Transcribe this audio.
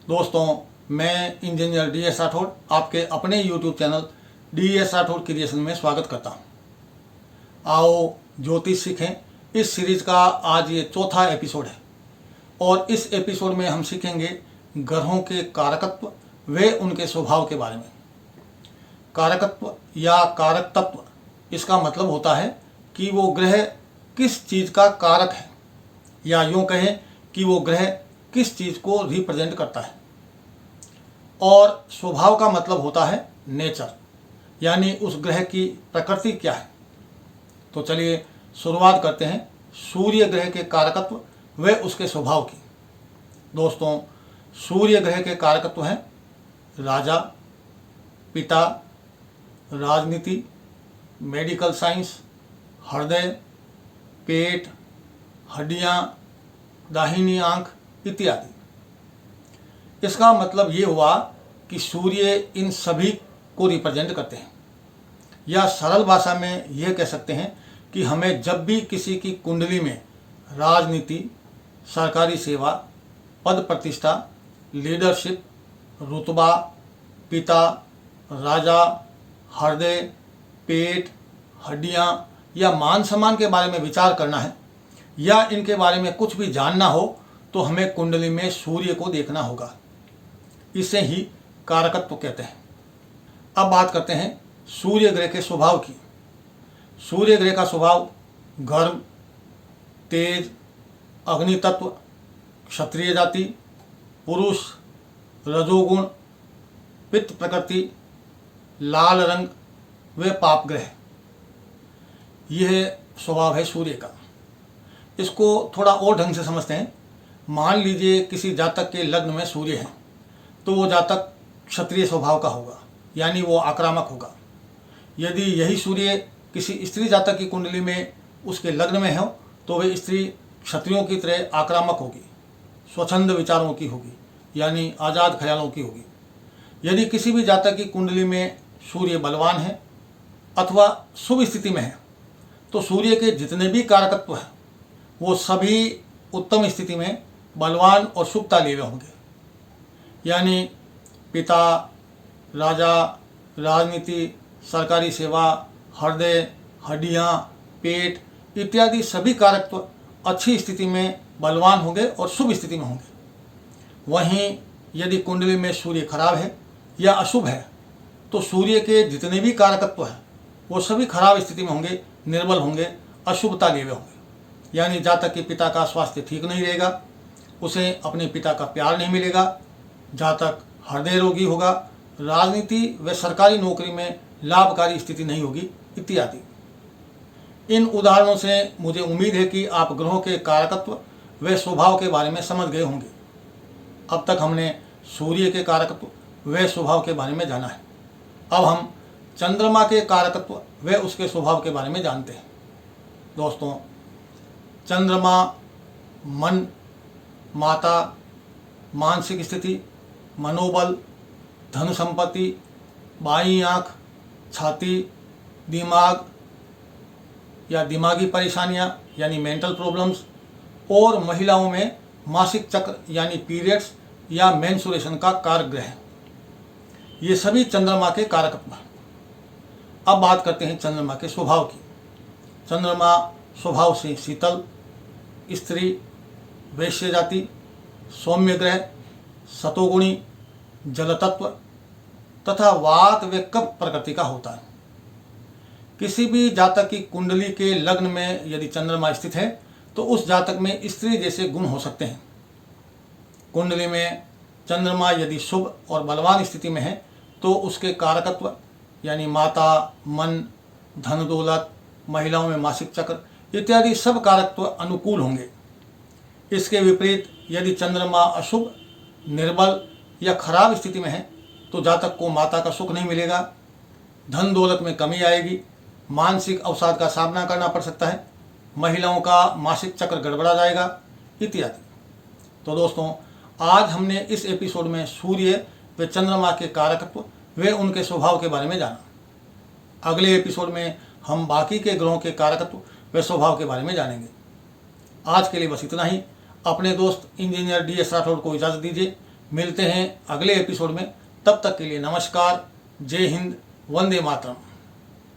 दोस्तों, मैं engineer DS Rathore आपके अपने YouTube channel DS Rathore creation में स्वागत करता हूँ। आओ ज्योतिष सीखें, इस सीरीज का आज ये चौथा एपिसोड है और इस एपिसोड में हम सीखेंगे ग्रहों के कारकत्व व उनके स्वभाव के बारे में। कारकत्व या कारक तत्व, इसका मतलब होता है कि वो ग्रह किस चीज़ का कारक है, या यूँ कहें कि वो ग्रह किस चीज़ को रिप्रेजेंट करता है। और स्वभाव का मतलब होता है नेचर, यानी उस ग्रह की प्रकृति क्या है। तो चलिए शुरुआत करते हैं सूर्य ग्रह के कारकत्व व उसके स्वभाव की। दोस्तों, सूर्य ग्रह के कारकत्व हैं राजा, पिता, राजनीति, मेडिकल साइंस, हृदय, पेट, हड्डियाँ, दाहिनी आंख इत्यादि। इसका मतलब ये हुआ कि सूर्य इन सभी को रिप्रेजेंट करते हैं, या सरल भाषा में यह कह सकते हैं कि हमें जब भी किसी की कुंडली में राजनीति, सरकारी सेवा, पद प्रतिष्ठा, लीडरशिप, रुतबा, पिता, राजा, हृदय, पेट, हड्डियाँ या मान सम्मान के बारे में विचार करना है, या इनके बारे में कुछ भी जानना हो, तो हमें कुंडली में सूर्य को देखना होगा। इसे ही कारकत्व कहते हैं। अब बात करते हैं सूर्य ग्रह के स्वभाव की। सूर्य ग्रह का स्वभाव गर्म, तेज, अग्नि तत्व, क्षत्रिय जाति, पुरुष, रजोगुण, पित्त प्रकृति, लाल रंग व पाप ग्रह, यह स्वभाव है सूर्य का। इसको थोड़ा और ढंग से समझते हैं। मान लीजिए किसी जातक के लग्न में सूर्य है, तो वो जातक क्षत्रिय स्वभाव का होगा, यानी वो आक्रामक होगा। यदि यही सूर्य किसी स्त्री जातक की कुंडली में उसके लग्न में हो, तो वह स्त्री क्षत्रियों की तरह आक्रामक होगी, स्वच्छंद विचारों की होगी, यानी आज़ाद ख्यालों की होगी। यदि किसी भी जातक की कुंडली में सूर्य बलवान है अथवा शुभ स्थिति में है, तो सूर्य के जितने भी कारकत्व हैं वो सभी उत्तम स्थिति में बलवान और शुभता लिए हुए होंगे। यानी पिता, राजा, राजनीति, सरकारी सेवा, हृदय, हड्डियाँ, पेट इत्यादि सभी कारकत्व अच्छी स्थिति में बलवान होंगे और शुभ स्थिति में होंगे। वहीं यदि कुंडली में सूर्य खराब है या अशुभ है, तो सूर्य के जितने भी कारकत्व हैं वो सभी खराब स्थिति में होंगे, निर्बल होंगे, अशुभता लिए हुए होंगे। यानी जातक के पिता का स्वास्थ्य ठीक नहीं रहेगा, उसे अपने पिता का प्यार नहीं मिलेगा, जातक हृदय रोगी होगा, राजनीति व सरकारी नौकरी में लाभकारी स्थिति नहीं होगी इत्यादि। इन उदाहरणों से मुझे उम्मीद है कि आप ग्रहों के कारकत्व व स्वभाव के बारे में समझ गए होंगे। अब तक हमने सूर्य के कारकत्व व स्वभाव के बारे में जाना है। अब हम चंद्रमा के कारकत्व व उसके स्वभाव के बारे में जानते हैं। दोस्तों, चंद्रमा मन, माता, मानसिक स्थिति, मनोबल, धन संपत्ति, बाईं आँख, छाती, दिमाग या दिमागी परेशानियां यानी मेंटल प्रॉब्लम्स, और महिलाओं में मासिक चक्र यानी पीरियड्स या मेंस्ट्रुएशन का कारक ग्रह है। ये सभी चंद्रमा के कारकत्व हैं। अब बात करते हैं चंद्रमा के स्वभाव की। चंद्रमा स्वभाव से शीतल, स्त्री, वैश्य जाति, सौम्य ग्रह, सतोगुणी, जलतत्व तथा वात व कफ प्रकृति का होता है। किसी भी जातक की कुंडली के लग्न में यदि चंद्रमा स्थित है, तो उस जातक में स्त्री जैसे गुण हो सकते हैं। कुंडली में चंद्रमा यदि शुभ और बलवान स्थिति में है, तो उसके कारकत्व यानी माता, मन, धन दौलत, महिलाओं में मासिक चक्र इत्यादि सब कारकत्व अनुकूल होंगे। इसके विपरीत यदि चंद्रमा अशुभ, निर्बल या खराब स्थिति में है, तो जातक को माता का सुख नहीं मिलेगा, धन दौलत में कमी आएगी, मानसिक अवसाद का सामना करना पड़ सकता है, महिलाओं का मासिक चक्र गड़बड़ा जाएगा इत्यादि। तो दोस्तों, आज हमने इस एपिसोड में सूर्य व चंद्रमा के कारकत्व व उनके स्वभाव के बारे में जाना। अगले एपिसोड में हम बाकी के ग्रहों के कारकत्व व स्वभाव के बारे में जानेंगे। आज के लिए बस इतना ही। अपने दोस्त इंजीनियर DS राठौड़ को इजाज़त दीजिए। मिलते हैं अगले एपिसोड में। तब तक के लिए नमस्कार, जय हिंद, वंदे मातरम।